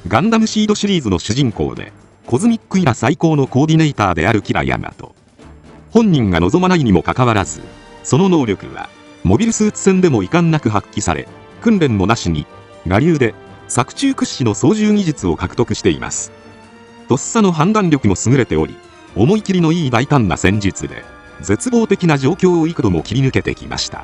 ガンダムシードシリーズの主人公で、コズミックイラ最高のコーディネーターであるキラ・ヤマト。本人が望まないにもかかわらず、その能力は、モビルスーツ戦でも遺憾なく発揮され、訓練もなしに、我流で、作中屈指の操縦技術を獲得しています。とっさの判断力も優れており、思い切りのいい大胆な戦術で、絶望的な状況を幾度も切り抜けてきました。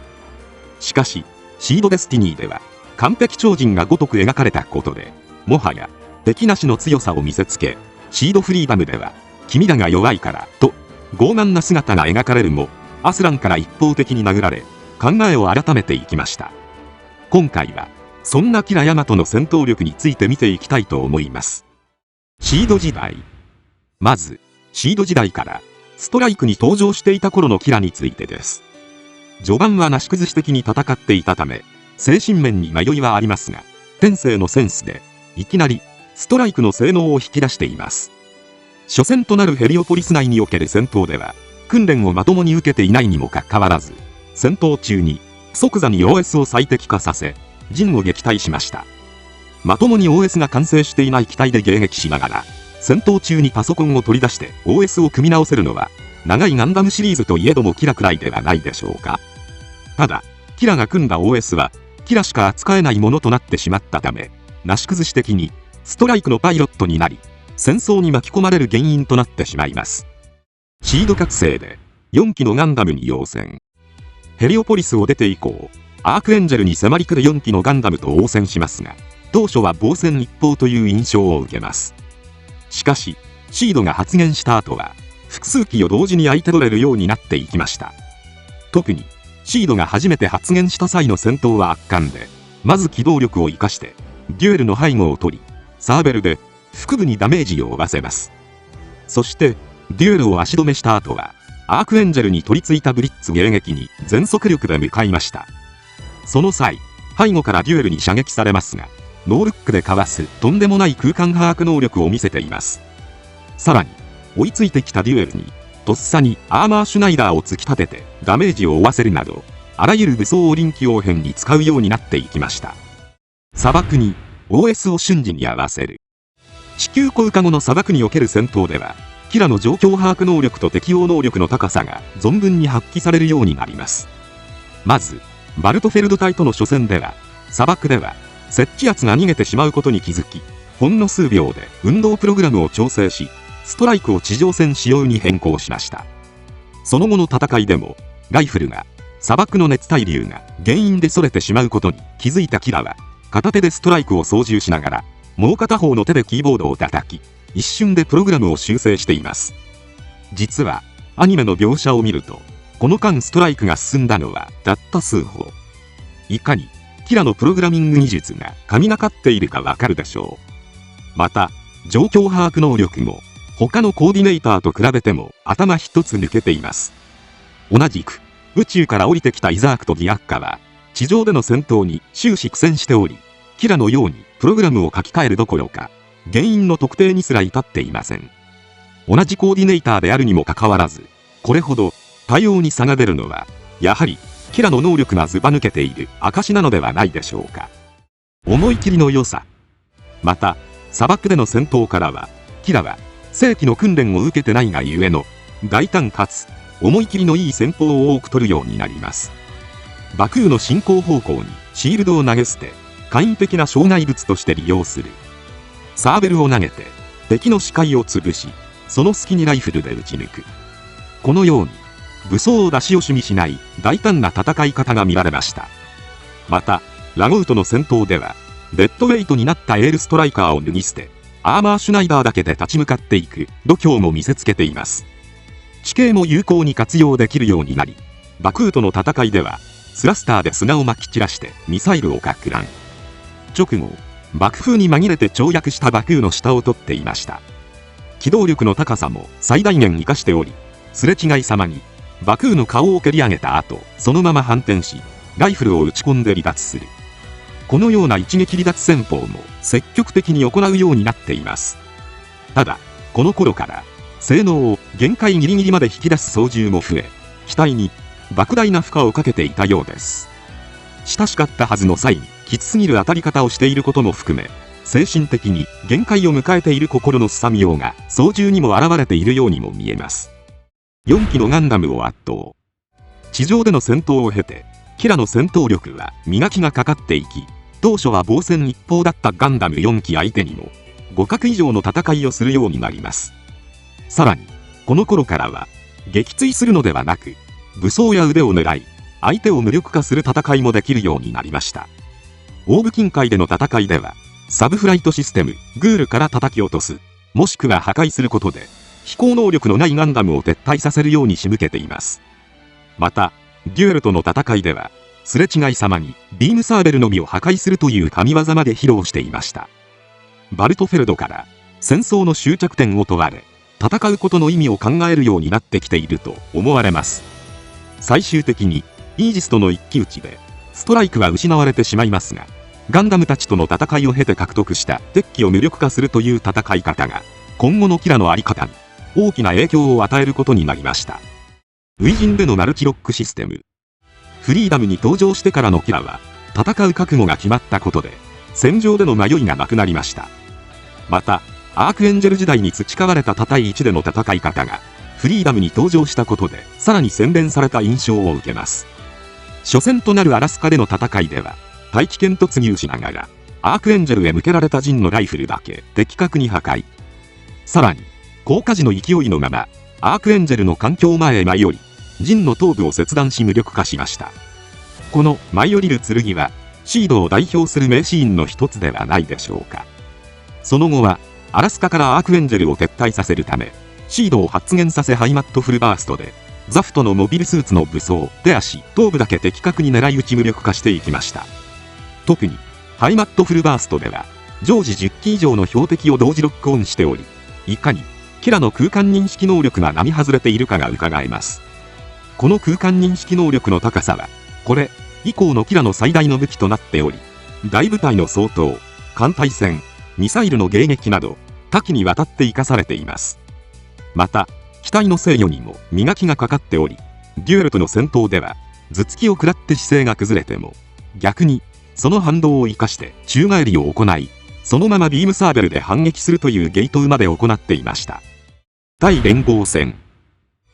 しかし、シードデスティニーでは、完璧超人がごとく描かれたことで、もはや、敵なしの強さを見せつけ、シードフリーダムでは、君らが弱いから、と、傲慢な姿が描かれるも、アスランから一方的に殴られ、考えを改めていきました。今回は、そんなキラ・ヤマトの戦闘力について見ていきたいと思います。シード時代。まず、シード時代から、ストライクに登場していた頃のキラについてです。序盤はなし崩し的に戦っていたため、精神面に迷いはありますが、天性のセンスで、いきなり、ストライクの性能を引き出しています。初戦となるヘリオポリス内における戦闘では、訓練をまともに受けていないにもかかわらず、戦闘中に即座に OS を最適化させ、陣を撃退しました。まともに OS が完成していない機体で迎撃しながら、戦闘中にパソコンを取り出して OS を組み直せるのは、長いガンダムシリーズといえどもキラくらいではないでしょうか。ただ、キラが組んだ OS は、キラしか扱えないものとなってしまったため、なし崩し的に、ストライクのパイロットになり、戦争に巻き込まれる原因となってしまいます。シード覚醒で、4機のガンダムに応戦。ヘリオポリスを出て以降、アークエンジェルに迫り来る4機のガンダムと応戦しますが、当初は防戦一方という印象を受けます。しかし、シードが発現した後は、複数機を同時に相手取れるようになっていきました。特に、シードが初めて発現した際の戦闘は圧巻で、まず機動力を生かして、デュエルの背後を取り、サーベルで腹部にダメージを負わせます。そして、デュエルを足止めした後は、アークエンジェルに取り付いたブリッツ迎撃に全速力で向かいました。その際、背後からデュエルに射撃されますが、ノールックでかわすとんでもない空間把握能力を見せています。さらに、追いついてきたデュエルに、とっさにアーマーシュナイダーを突き立ててダメージを負わせるなど、あらゆる武装を臨機応変に使うようになっていきました。砂漠に OS を瞬時に合わせる。地球降下後の砂漠における戦闘では、キラの状況把握能力と適応能力の高さが存分に発揮されるようになります。まず、バルトフェルド隊との初戦では、砂漠では、接地圧が逃げてしまうことに気づき、ほんの数秒で運動プログラムを調整し、ストライクを地上戦仕様に変更しました。その後の戦いでも、ライフルが、砂漠の熱対流が原因で逸れてしまうことに気づいたキラは、片手でストライクを操縦しながら、もう片方の手でキーボードを叩き、一瞬でプログラムを修正しています。実は、アニメの描写を見ると、この間ストライクが進んだのはたった数歩。いかに、キラのプログラミング技術が神がかっているかわかるでしょう。また、状況把握能力も、他のコーディネーターと比べても頭一つ抜けています。同じく、宇宙から降りてきたイザークとディアッカは、地上での戦闘に終始苦戦しており、キラのようにプログラムを書き換えるどころか、原因の特定にすら至っていません。同じコーディネーターであるにもかかわらず、これほど対応に差が出るのは、やはりキラの能力がずば抜けている証なのではないでしょうか。思い切りの良さ。また、砂漠での戦闘からは、キラは正規の訓練を受けてないがゆえの大胆かつ思い切りのいい戦法を多く取るようになります。バクーの進行方向にシールドを投げ捨て、簡易的な障害物として利用する。サーベルを投げて敵の視界を潰し、その隙にライフルで撃ち抜く。このように武装を出し惜しみしない大胆な戦い方が見られました。また、ラゴウとの戦闘では、デッドウェイトになったエールストライカーを脱ぎ捨て、アーマーシュナイダーだけで立ち向かっていく度胸も見せつけています。地形も有効に活用できるようになり、バクーとの戦いでは、スラスターで砂をまき散らしてミサイルをかく乱。直後、爆風に紛れて跳躍したバクーの下を取っていました。機動力の高さも最大限活かしており、すれ違いざまに、バクーの顔を蹴り上げた後、そのまま反転し、ライフルを撃ち込んで離脱する。このような一撃離脱戦法も積極的に行うようになっています。ただ、この頃から、性能を限界ギリギリまで引き出す操縦も増え、機体に莫大な負荷をかけていたようです。親しかったはずの際に、きつすぎる当たり方をしていることも含め、精神的に限界を迎えている心のすさみようが操縦にも現れているようにも見えます。4機のガンダムを圧倒。地上での戦闘を経て、キラの戦闘力は磨きがかかっていき、当初は防戦一方だったガンダム4機相手にも互角以上の戦いをするようになります。さらにこの頃からは撃墜するのではなく、武装や腕を狙い相手を無力化する戦いもできるようになりました。オーブ近海での戦いではサブフライトシステムグールから叩き落とす、もしくは破壊することで飛行能力のないガンダムを撤退させるように仕向けています。またデュエルとの戦いではすれ違いざまにビームサーベルのみを破壊するという神業まで披露していました。バルトフェルドから戦争の終着点を問われ、戦うことの意味を考えるようになってきていると思われます。最終的にイージスとの一騎打ちでストライクは失われてしまいますが、ガンダムたちとの戦いを経て獲得した鉄器を無力化するという戦い方が今後のキラの在り方に大きな影響を与えることになりました。初陣でのマルチロックシステム。フリーダムに登場してからのキラは戦う覚悟が決まったことで戦場での迷いがなくなりました。またアークエンジェル時代に培われた対1での戦い方がフリーダムに登場したことでさらに洗練された印象を受けます。初戦となるアラスカでの戦いでは大気圏突入しながらアークエンジェルへ向けられたジンのライフルだけ的確に破壊。さらに降下時の勢いのままアークエンジェルの環境前へ舞い降り、ジンの頭部を切断し無力化しました。この舞い降りる剣はシードを代表する名シーンの一つではないでしょうか。その後はアラスカからアークエンジェルを撤退させるためシードを発現させ、ハイマットフルバーストでザフトのモビルスーツの武装、手足、頭部だけ的確に狙い撃ち無力化していきました。特にハイマットフルバーストでは常時10機以上の標的を同時ロックオンしており、いかにキラの空間認識能力が並外れているかが伺えます。この空間認識能力の高さはこれ以降のキラの最大の武器となっており、大部隊の掃討、艦隊戦、ミサイルの迎撃など多岐にわたって生かされています。また機体の制御にも磨きがかかっており、デュエルとの戦闘では頭突きを食らって姿勢が崩れても逆にその反動を生かして宙返りを行い、そのままビームサーベルで反撃するというゲートまで行っていました。対連合戦、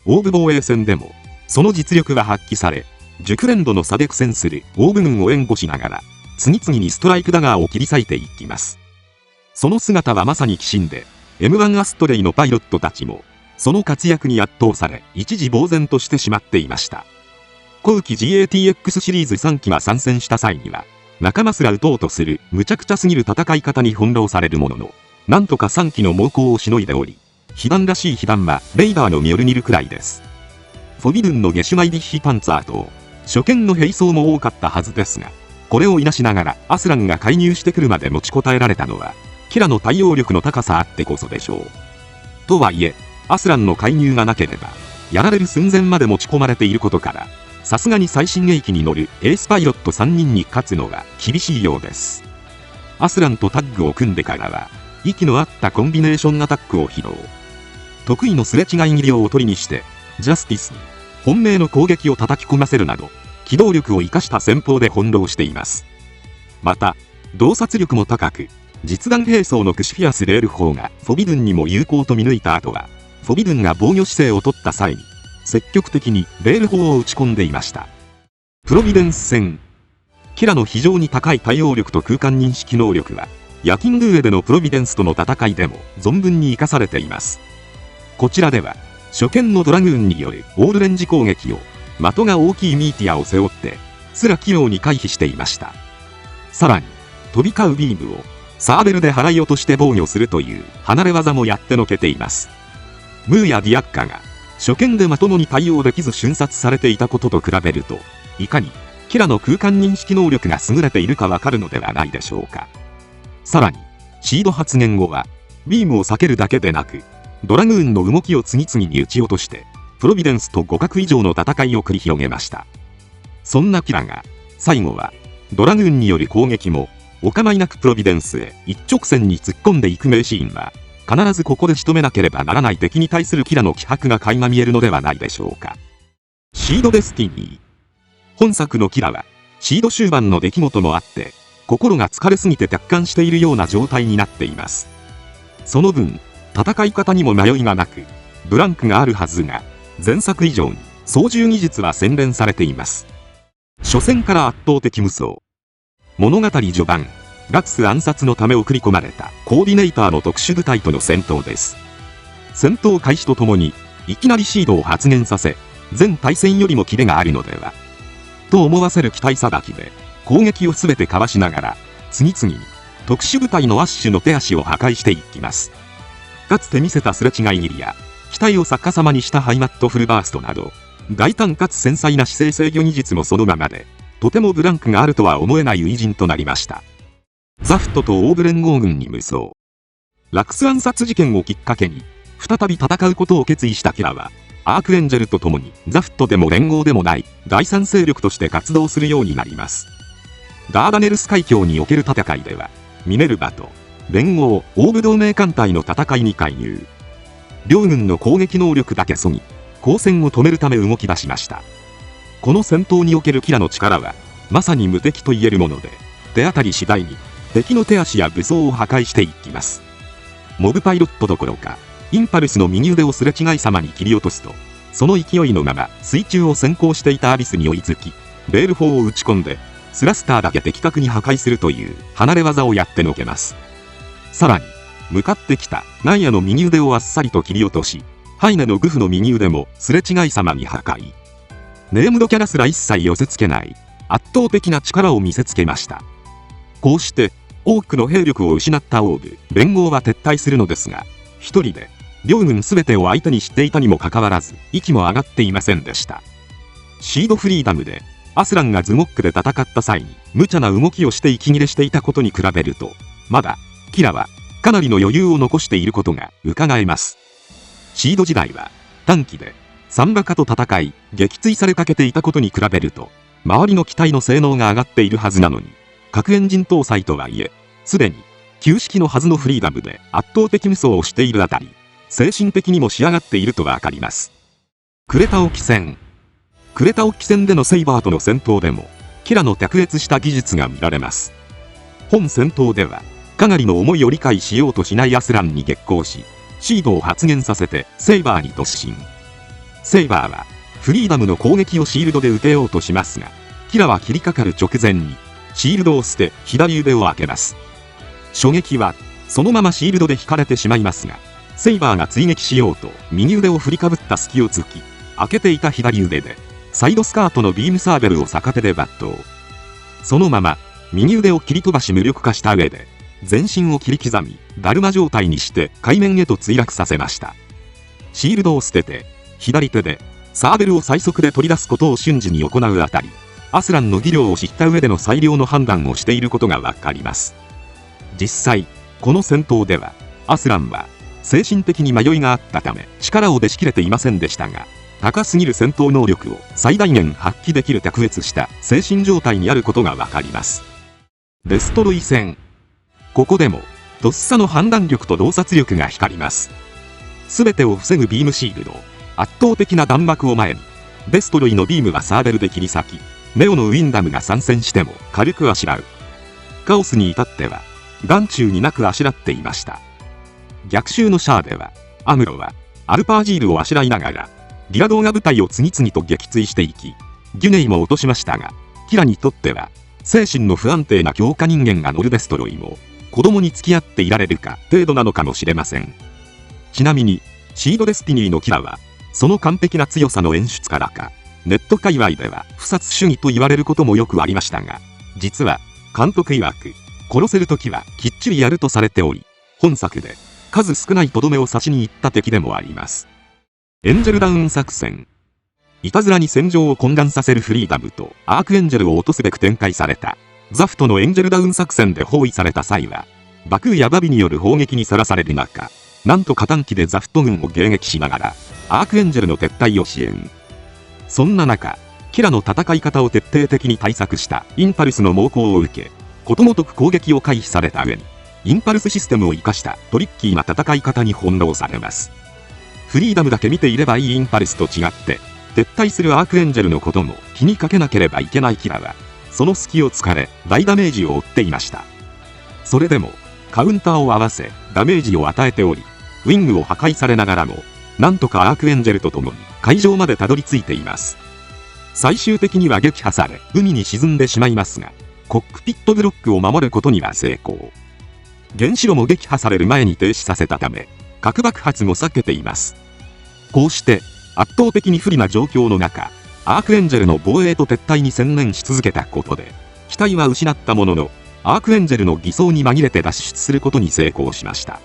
オーブ防衛戦でもその実力は発揮され、熟練度の差で苦戦するオーブ軍を援護しながら次々にストライクダガーを切り裂いていきます。その姿はまさに鬼神で、 M1 アストレイのパイロットたちもその活躍に圧倒され一時呆然としてしまっていました。後期 GATX シリーズ3機が参戦した際には仲間すら撃とうとする無茶苦茶すぎる戦い方に翻弄されるものの、なんとか3機の猛攻をしのいでおり、被弾らしい被弾はレイダーのミョルニルくらいです。フォビドゥンのゲシュマイリッヒパンツァーと初見の兵装も多かったはずですが、これをいなしながらアスランが介入してくるまで持ちこたえられたのはキラの対応力の高さあってこそでしょう。とはいえアスランの介入がなければやられる寸前まで持ち込まれていることから、さすがに最新鋭機に乗るエースパイロット3人に勝つのは厳しいようです。アスランとタッグを組んでからは息の合ったコンビネーションアタックを披露。得意のすれ違い技量を取りにしてジャスティスに本命の攻撃を叩き込ませるなど機動力を生かした戦法で翻弄しています。また洞察力も高く、実弾兵装のクシフィアスレール砲がフォビドゥンにも有効と見抜いた後は、フォビドゥンが防御姿勢を取った際に積極的にレール砲を打ち込んでいました。プロビデンス戦、キラの非常に高い対応力と空間認識能力はヤキングーエでのプロビデンスとの戦いでも存分に生かされています。こちらでは初見のドラグーンによるオールレンジ攻撃を的が大きいミーティアを背負ってすら器用に回避していました。さらに飛び交うビームをサーベルで払い落として防御するという離れ技もやってのけています。ムーやディアッカが初見でまともに対応できず瞬殺されていたことと比べると、いかにキラの空間認識能力が優れているかわかるのではないでしょうか。さらにシード発言後はビームを避けるだけでなく、ドラグーンの動きを次々に撃ち落としてプロビデンスと互角以上の戦いを繰り広げました。そんなキラが最後はドラグーンによる攻撃もお構いなくプロビデンスへ一直線に突っ込んでいく名シーンは、必ずここで仕留めなければならない敵に対するキラの気迫が垣間見えるのではないでしょうか。シードデスティニー、本作のキラはシード終盤の出来事もあって心が疲れすぎて達観しているような状態になっています。その分、戦い方にも迷いがなく、ブランクがあるはずが、前作以上に操縦技術は洗練されています。初戦から圧倒的無双。物語序盤、ラクス暗殺のため送り込まれたコーディネーターの特殊部隊との戦闘です。戦闘開始とともに、いきなりシードを発現させ、前対戦よりもキレがあるのではと思わせる機体さばきで、攻撃をすべてかわしながら、次々に特殊部隊のアッシュの手足を破壊していきます。かつて見せたすれ違い切りや、機体を逆さまにしたハイマットフルバーストなど、大胆かつ繊細な姿勢制御技術もそのままで、とてもブランクがあるとは思えない初陣となりました。ザフトとオーブ連合軍に無双。ラクス暗殺事件をきっかけに、再び戦うことを決意したキラは、アークエンジェルと共にザフトでも連合でもない第三勢力として活動するようになります。ダーダネルス海峡における戦いでは、ミネルヴァと連合オーブ同盟艦隊の戦いに介入。両軍の攻撃能力だけそぎ、交戦を止めるため動き出しました。この戦闘におけるキラの力は、まさに無敵と言えるもので、手当たり次第に敵の手足や武装を破壊していきます。モブパイロットどころか、インパルスの右腕をすれ違いざまに切り落とすと、その勢いのまま水中を先行していたアリスに追いつき、ベール砲を撃ち込んで、スラスターだけ的確に破壊するという離れ技をやってのけます。さらに、向かってきたナイヤの右腕をあっさりと切り落とし、ハイネのグフの右腕もすれ違いざまに破壊。ネームドキャラすら一切寄せ付けない圧倒的な力を見せつけました。こうして多くの兵力を失ったオーブ連合は撤退するのですが、一人で両軍全てを相手にしていたにもかかわらず息も上がっていませんでした。シードフリーダムでアスランがズゴックで戦った際に無茶な動きをして息切れしていたことに比べると、まだキラはかなりの余裕を残していることが伺えます。シード時代は短期でサンバカと戦い撃墜されかけていたことに比べると、周りの機体の性能が上がっているはずなのに、核エンジン搭載とはいえすでに旧式のはずのフリーダムで圧倒的無双をしているあたり、精神的にも仕上がっているとわかります。クレタ沖戦。クレタ沖戦でのセイバーとの戦闘でもキラの卓越した技術が見られます。本戦闘ではかなりの思いを理解しようとしないアスランに激高し、シードを発現させてセイバーに突進。セイバーはフリーダムの攻撃をシールドで受けようとしますが、キラは切りかかる直前にシールドを捨て左腕を開けます。初撃はそのままシールドで引かれてしまいますが、セイバーが追撃しようと右腕を振りかぶった隙を突き、開けていた左腕でサイドスカートのビームサーベルを逆手で抜刀。そのまま右腕を切り飛ばし無力化した上で全身を切り刻みダルマ状態にして海面へと墜落させました。シールドを捨てて左手でサーベルを最速で取り出すことを瞬時に行うあたり、アスランの技量を知った上での最良の判断をしていることがわかります。実際この戦闘ではアスランは精神的に迷いがあったため力を出し切れていませんでしたが、高すぎる戦闘能力を最大限発揮できる卓越した精神状態にあることがわかります。デストロイ戦。ここでもとっさの判断力と洞察力が光ります。全てを防ぐビームシールド、圧倒的な弾幕を前にデストロイのビームはサーベルで切り裂き、ネオのウィンダムが参戦しても軽くあしらう。カオスに至っては眼中になくあしらっていました。逆襲のシャアではアムロはアルパージールをあしらいながらリア動画部隊を次々と撃墜していき、ギュネイも落としましたが、キラにとっては精神の不安定な強化人間が乗るデストロイも子供に付き合っていられるか程度なのかもしれません。ちなみにシードデスティニーのキラはその完璧な強さの演出からか、ネット界隈では不殺主義と言われることもよくありましたが、実は監督曰く殺せる時はきっちりやるとされており、本作で数少ないとどめを刺しに行った敵でもあります。エンジェルダウン作戦。いたずらに戦場を混乱させるフリーダムとアークエンジェルを落とすべく展開されたザフトのエンジェルダウン作戦で包囲された際は、バクーやバビによる砲撃にさらされる中、なんとか短期でザフト軍を迎撃しながらアークエンジェルの撤退を支援。そんな中、キラの戦い方を徹底的に対策したインパルスの猛攻を受け、ことごとく攻撃を回避された上に、インパルスシステムを生かしたトリッキーな戦い方に翻弄されます。フリーダムだけ見ていればいいインパルスと違って、撤退するアークエンジェルのことも気にかけなければいけないキラは、その隙を突かれ大ダメージを負っていました。それでもカウンターを合わせダメージを与えており、ウィングを破壊されながらもなんとかアークエンジェルと共に海上までたどり着いています。最終的には撃破され海に沈んでしまいますが、コックピットブロックを守ることには成功。原子炉も撃破される前に停止させたため核爆発も避けています。こうして圧倒的に不利な状況の中、アークエンジェルの防衛と撤退に専念し続けたことで機体は失ったものの、アークエンジェルの偽装に紛れて脱出することに成功しました。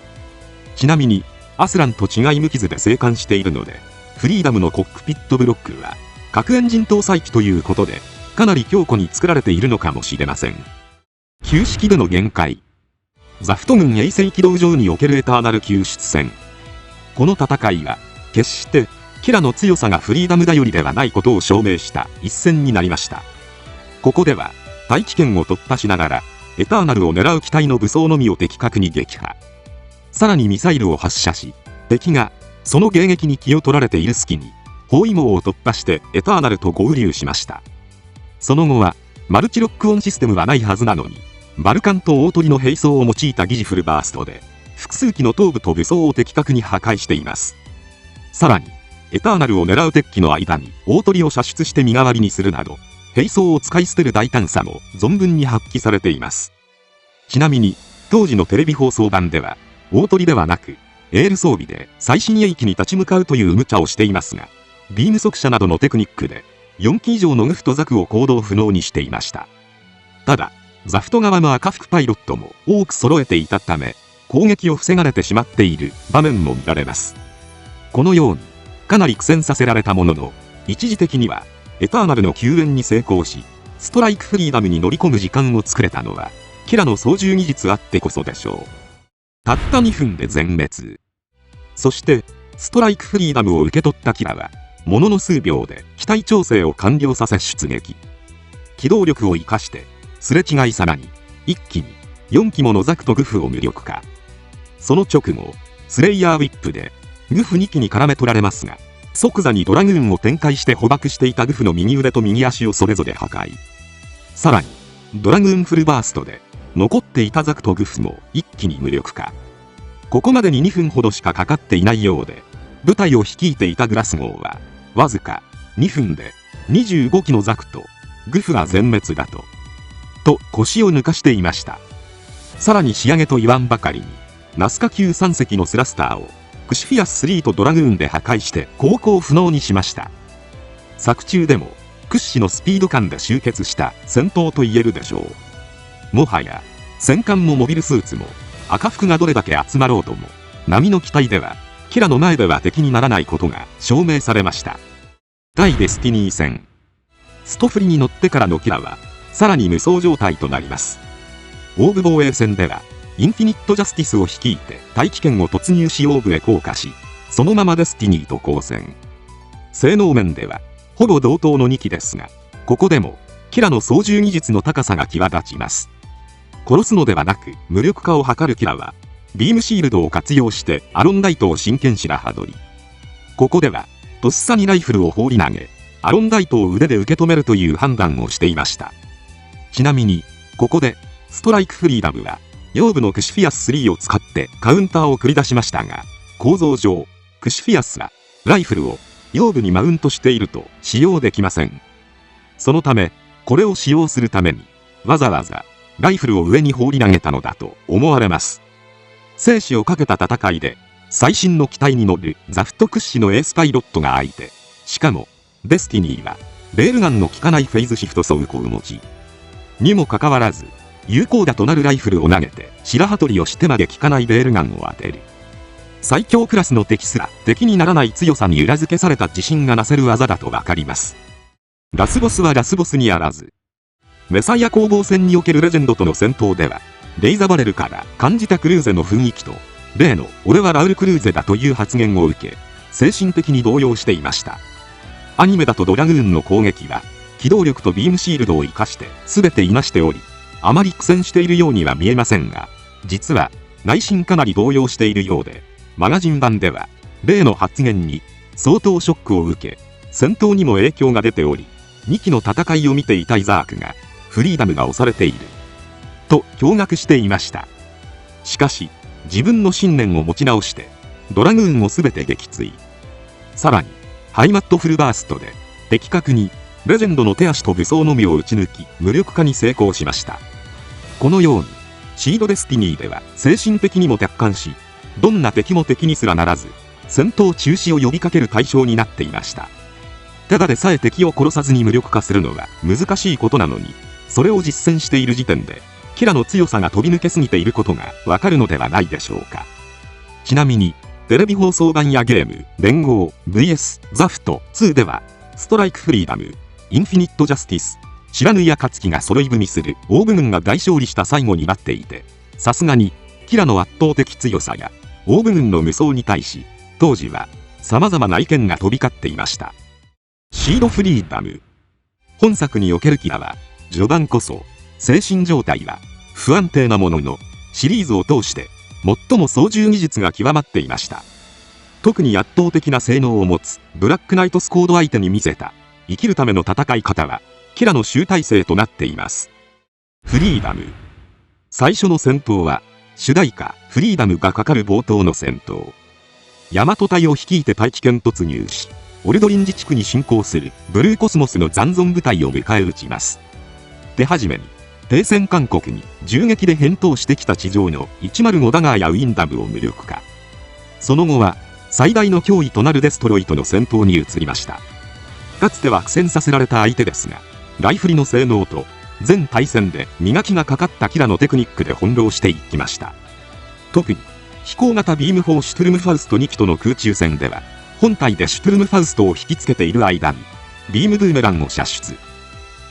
ちなみにアスランと違い無傷で生還しているので、フリーダムのコックピットブロックは核エンジン搭載機ということでかなり強固に作られているのかもしれません。旧式での限界。ザフト軍衛星軌道上におけるエターナル救出戦。この戦いは決してキラの強さがフリーダム頼りではないことを証明した一戦になりました。ここでは大気圏を突破しながらエターナルを狙う機体の武装のみを的確に撃破。さらにミサイルを発射し、敵がその迎撃に気を取られている隙に包囲網を突破してエターナルと合流しました。その後はマルチロックオンシステムはないはずなのに、バルカンと大鳥の兵装を用いた疑似フルバーストで複数機の頭部と武装を的確に破壊しています。さらにエターナルを狙う敵機の間に大鳥を射出して身代わりにするなど、兵装を使い捨てる大胆さも存分に発揮されています。ちなみに当時のテレビ放送版では大鳥ではなくエール装備で最新鋭機に立ち向かうという無茶をしていますが、ビーム速射などのテクニックで4機以上のグフとザクを行動不能にしていました。ただザフト側の赤服パイロットも多く揃えていたため、攻撃を防がれてしまっている場面も見られます。このようにかなり苦戦させられたものの、一時的にはエターナルの救援に成功し、ストライクフリーダムに乗り込む時間を作れたのはキラの操縦技術あってこそでしょう。たった2分で全滅。そしてストライクフリーダムを受け取ったキラはものの数秒で機体調整を完了させ出撃。機動力を生かしてすれ違いさらに一気に4機ものザクとグフを無力化。その直後スレイヤーウィップでグフ2機に絡め取られますが、即座にドラグーンを展開して捕獲していたグフの右腕と右足をそれぞれ破壊。さらにドラグーンフルバーストで残っていたザクとグフも一気に無力化。ここまでに2分ほどしかかかっていないようで、部隊を率いていたグラス号はわずか2分で25機のザクとグフが全滅だと腰を抜かしていました。さらに仕上げと言わんばかりにナスカ級3隻のスラスターをクシフィアス3とドラグーンで破壊して航行不能にしました。作中でも屈指のスピード感で集結した戦闘と言えるでしょう。もはや戦艦もモビルスーツも赤服がどれだけ集まろうとも、波の機体ではキラの前では敵にならないことが証明されました。対デスティニー戦。ストフリに乗ってからのキラはさらに無双状態となります。オーブ防衛戦ではインフィニットジャスティスを率いて大気圏を突入しオーブへ降下し、そのままデスティニーと交戦。性能面ではほぼ同等の2機ですが、ここでもキラの操縦技術の高さが際立ちます。殺すのではなく無力化を図るキラはビームシールドを活用してアロンダイトを真剣白刃取り。ここではとっさにライフルを放り投げ、アロンダイトを腕で受け止めるという判断をしていました。ちなみにここでストライクフリーダムは腰部のクシフィアス3を使ってカウンターを繰り出しましたが、構造上クシフィアスはライフルを腰部にマウントしていると使用できません。そのためこれを使用するためにわざわざライフルを上に放り投げたのだと思われます。生死をかけた戦いで最新の機体に乗るザフト屈指のエースパイロットが相手。しかもデスティニーはレールガンの効かないフェイズシフト装甲を持ちにもかかわらず、有効打となるライフルを投げて白羽取りをしてまで効かないレールガンを当てる。最強クラスの敵すら敵にならない強さに裏付けされた自信がなせる技だとわかります。ラスボスはラスボスにあらず、メサイア攻防戦におけるレジェンドとの戦闘ではレイザバレルから感じたクルーゼの雰囲気と例の俺はラウル・クルーゼだという発言を受け、精神的に動揺していました。アニメだとドラグーンの攻撃は機動力とビームシールドを生かして全ていなしており、あまり苦戦しているようには見えませんが、実は内心かなり動揺しているようで、マガジン版では例の発言に相当ショックを受け、戦闘にも影響が出ており、2機の戦いを見ていたイザークがフリーダムが押されている。と驚愕していました。しかし、自分の信念を持ち直して、ドラグーンを全て撃墜。さらに、ハイマットフルバーストで、的確に、レジェンドの手足と武装のみを撃ち抜き、無力化に成功しました。このように、シードデスティニーでは精神的にも達観し、どんな敵も敵にすらならず、戦闘中止を呼びかける対象になっていました。ただでさえ敵を殺さずに無力化するのは難しいことなのに、それを実践している時点で、キラの強さが飛び抜けすぎていることがわかるのではないでしょうか。ちなみに、テレビ放送版やゲーム、連合、VS、ザフト2では、ストライクフリーダム、インフィニットジャスティス、不知や勝が揃い踏みするオーブ軍が大勝利した最後になっていて、さすがに、キラの圧倒的強さや、オーブ軍の無双に対し、当時は、様々な意見が飛び交っていました。シードフリーダム。本作におけるキラは、序盤こそ、精神状態は不安定なものの、シリーズを通して、最も操縦技術が極まっていました。特に圧倒的な性能を持つブラックナイトスコード相手に見せた生きるための戦い方はキラの集大成となっています。フリーダム。最初の戦闘は主題歌フリーダムがかかる冒頭の戦闘。ヤマト隊を率いて大気圏突入し、オルドリン自治区に侵攻するブルーコスモスの残存部隊を迎え撃ちます。手始めに停戦勧告に銃撃で返答してきた地上の105ダガーやウィンダムを無力化。その後は最大の脅威となるデストロイとの戦闘に移りました。かつては苦戦させられた相手ですが、ライフリの性能と全対戦で磨きがかかったキラのテクニックで翻弄していきました。特に飛行型ビーム砲シュトゥルムファウスト2機との空中戦では、本体でシュトゥルムファウストを引きつけている間にビームブーメランを射出。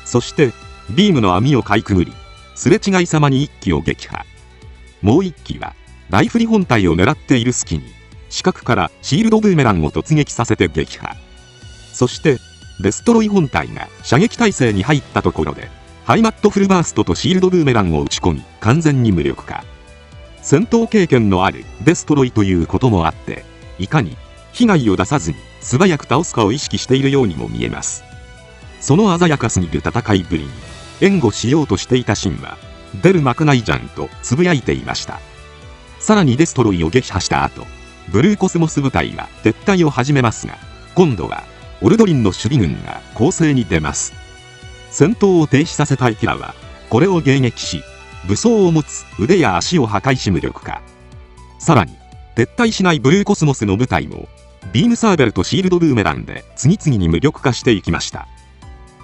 そしてビームの網をかいくぐり、すれ違いざまに1機を撃破。もう1機はライフリ本体を狙っている隙に死角からシールドブーメランを突撃させて撃破。そしてデストロイ本体が射撃態勢に入ったところでハイマットフルバーストとシールドブーメランを打ち込み完全に無力化。戦闘経験のあるデストロイということもあって、いかに被害を出さずに素早く倒すかを意識しているようにも見えます。その鮮やかすぎる戦いぶりに援護しようとしていたシンは出る幕ないじゃんとつぶやいていました。さらにデストロイを撃破した後、ブルーコスモス部隊は撤退を始めますが、今度はオルドリンの守備軍が攻勢に出ます。戦闘を停止させたいキラはこれを迎撃し、武装を持つ腕や足を破壊し無力化。さらに撤退しないブルーコスモスの部隊もビームサーベルとシールドブーメランで次々に無力化していきました。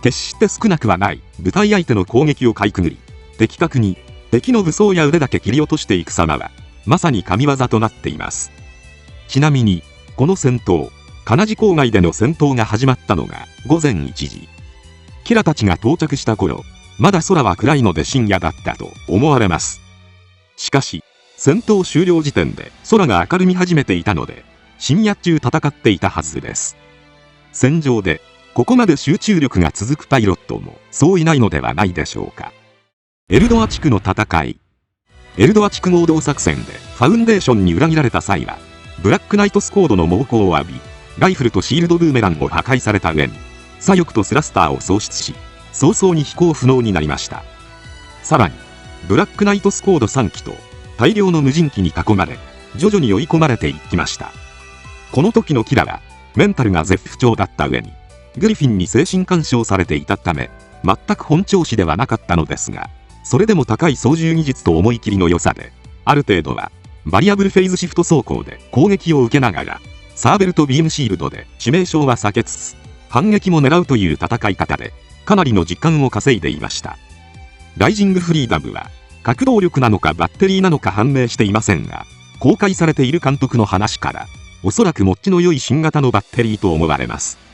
決して少なくはない部隊相手の攻撃をかいくぐり、的確に敵の武装や腕だけ切り落としていく様はまさに神業となっています。ちなみにこの戦闘、カナジ郊外での戦闘が始まったのが午前1時。キラたちが到着した頃、まだ空は暗いので深夜だったと思われます。しかし戦闘終了時点で空が明るみ始めていたので、深夜中戦っていたはずです。戦場でここまで集中力が続くパイロットもそういないのではないでしょうか。エルドア地区の戦い。エルドア地区合同作戦でファウンデーションに裏切られた際は、ブラックナイトスコードの猛攻を浴び、ライフルとシールドブーメランを破壊された上に、左翼とスラスターを喪失し、早々に飛行不能になりました。さらに、ブラックナイトスコード3機と大量の無人機に囲まれ、徐々に追い込まれていきました。この時のキラは、メンタルが絶不調だった上に、グリフィンに精神干渉されていたため、全く本調子ではなかったのですが、それでも高い操縦技術と思い切りの良さで、ある程度は、バリアブルフェイズシフト走行で攻撃を受けながら、サーベルとビームシールドで致命傷は避けつつ、反撃も狙うという戦い方で、かなりの時間を稼いでいました。ライジングフリーダムは、核動力なのかバッテリーなのか判明していませんが、公開されている監督の話から、おそらく持ちの良い新型のバッテリーと思われます。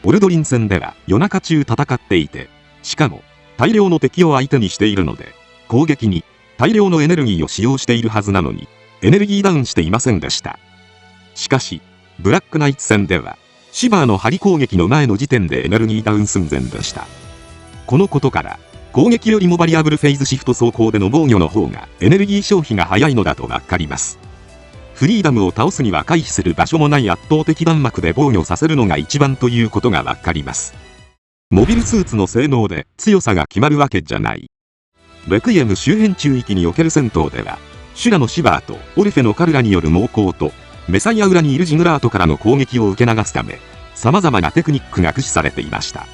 オルドリン戦では夜中中戦っていて、しかも大量の敵を相手にしているので、攻撃に大量のエネルギーを使用しているはずなのに、エネルギーダウンしていませんでした。しかし、ブラックナイツ戦では、シバーの針攻撃の前の時点でエネルギーダウン寸前でした。このことから、攻撃よりもバリアブルフェイズシフト走行での防御の方がエネルギー消費が早いのだとわかります。フリーダムを倒すには回避する場所もない圧倒的弾幕で防御させるのが一番ということがわかります。モビルスーツの性能で強さが決まるわけじゃない。レクイエム周辺中域における戦闘では、シュラのシバーとオルフェのカルラによる猛攻と、メサイア裏にいるジグラートからの攻撃を受け流すため、様々なテクニックが駆使されていました。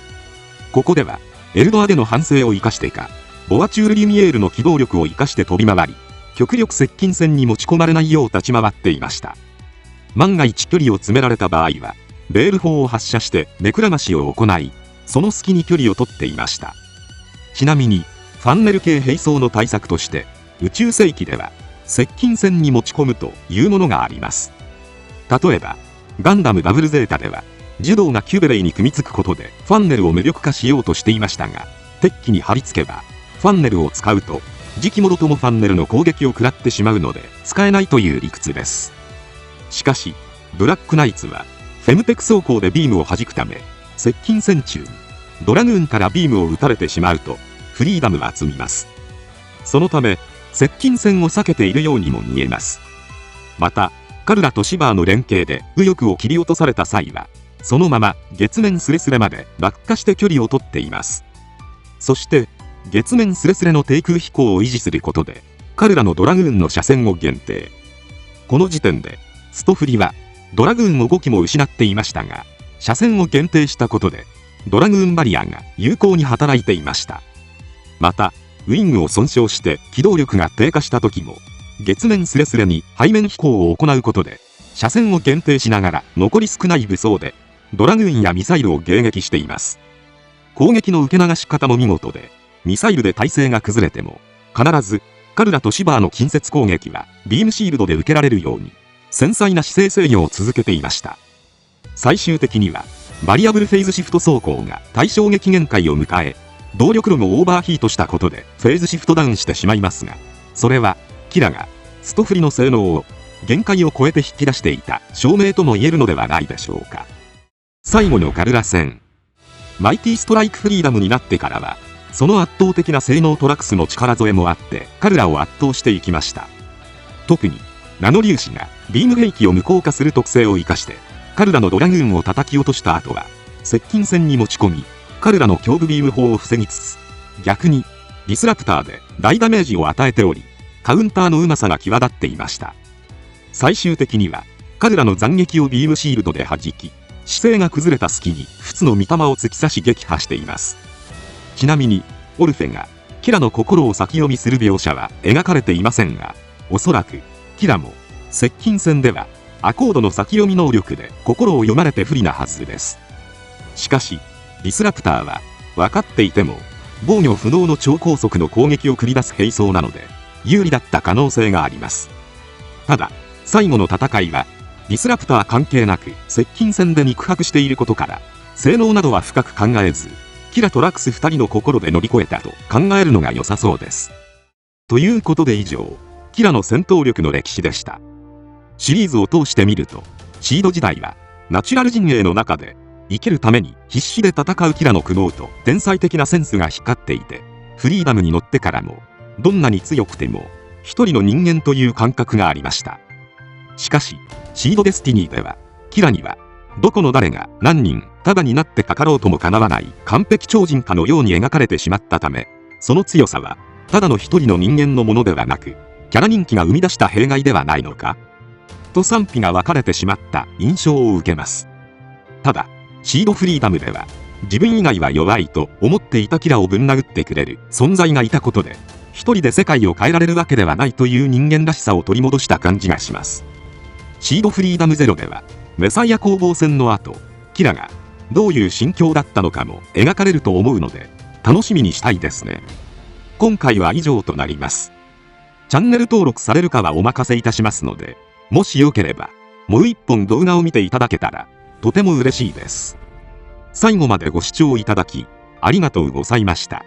ここでは、エルドアでの反省を生かしてか、ボアチュール・リュミエールの機動力を生かして飛び回り、極力接近戦に持ち込まれないよう立ち回っていました。万が一距離を詰められた場合は、ベール砲を発射して目くらましを行い、その隙に距離を取っていました。ちなみに、ファンネル系兵装の対策として、宇宙世紀では、接近戦に持ち込むというものがあります。例えば、ガンダムダブルゼータでは、ジュドーがキュベレイに組み付くことでファンネルを無力化しようとしていましたが、鉄器に貼り付けば、ファンネルを使うと、次期もろともファンネルの攻撃を食らってしまうので、使えないという理屈です。しかし、ブラックナイツは、フェムテク装甲でビームを弾くため、接近戦中に、ドラグーンからビームを撃たれてしまうと、フリーダムは積みます。そのため、接近戦を避けているようにも見えます。また、カルラとシバーの連携で右翼を切り落とされた際は、そのまま月面スレスレまで落下して距離を取っています。そして、月面スレスレの低空飛行を維持することで、カルラのドラグーンの車線を限定。この時点で、ストフリは、ドラグーンを5機も失っていましたが、車線を限定したことで、ドラグーンバリアが有効に働いていました。また、ウィングを損傷して機動力が低下した時も、月面スレスレに背面飛行を行うことで、車線を限定しながら残り少ない武装で、ドラグーンやミサイルを迎撃しています。攻撃の受け流し方も見事で、ミサイルで体勢が崩れても、必ず、カルラとシバーの近接攻撃は、ビームシールドで受けられるように、繊細な姿勢制御を続けていました。最終的には、バリアブルフェイズシフト走行が対衝撃限界を迎え、動力炉もオーバーヒートしたことでフェーズシフトダウンしてしまいますが、それは、キラが、ストフリの性能を、限界を超えて引き出していた証明とも言えるのではないでしょうか。最後のカルラ戦。マイティストライクフリーダムになってからは、その圧倒的な性能トラックスの力添えもあって、カルラを圧倒していきました。特に、ナノ粒子がビーム兵器を無効化する特性を生かして、カルラのドラグーンを叩き落とした後は、接近戦に持ち込み、カルラの胸部ビーム砲を防ぎつつ、逆に、ディスラプターで大ダメージを与えており、カウンターのうまさが際立っていました。最終的には、カルラの斬撃をビームシールドで弾き、姿勢が崩れた隙に、不兀の御霊を突き刺し撃破しています。ちなみに、オルフェが、キラの心を先読みする描写は描かれていませんが、おそらく、キラも、接近戦では、アコードの先読み能力で心を読まれて不利なはずです。しかし、ディスラプターは、分かっていても、防御不能の超高速の攻撃を繰り出す兵装なので、有利だった可能性があります。ただ、最後の戦いは、ディスラプター関係なく接近戦で肉薄していることから、性能などは深く考えず、キラとラックス2人の心で乗り越えたと考えるのが良さそうです。ということで以上、キラの戦闘力の歴史でした。シリーズを通してみると、シード時代は、ナチュラル陣営の中で、生きるために必死で戦うキラの苦悩と天才的なセンスが光っていて、フリーダムに乗ってからも、どんなに強くても、一人の人間という感覚がありました。しかし、シードデスティニーでは、キラには、どこの誰が何人、ただになってかかろうともかなわない完璧超人かのように描かれてしまったため、その強さは、ただの一人の人間のものではなく、キャラ人気が生み出した弊害ではないのかと賛否が分かれてしまった印象を受けます。ただ、シードフリーダムでは、自分以外は弱いと思っていたキラをぶん殴ってくれる存在がいたことで、一人で世界を変えられるわけではないという人間らしさを取り戻した感じがします。シードフリーダムゼロでは、メサイア攻防戦の後、キラがどういう心境だったのかも描かれると思うので、楽しみにしたいですね。今回は以上となります。チャンネル登録されるかはお任せいたしますので、もしよければ、もう一本動画を見ていただけたら、とても嬉しいです。最後までご視聴いただき、ありがとうございました。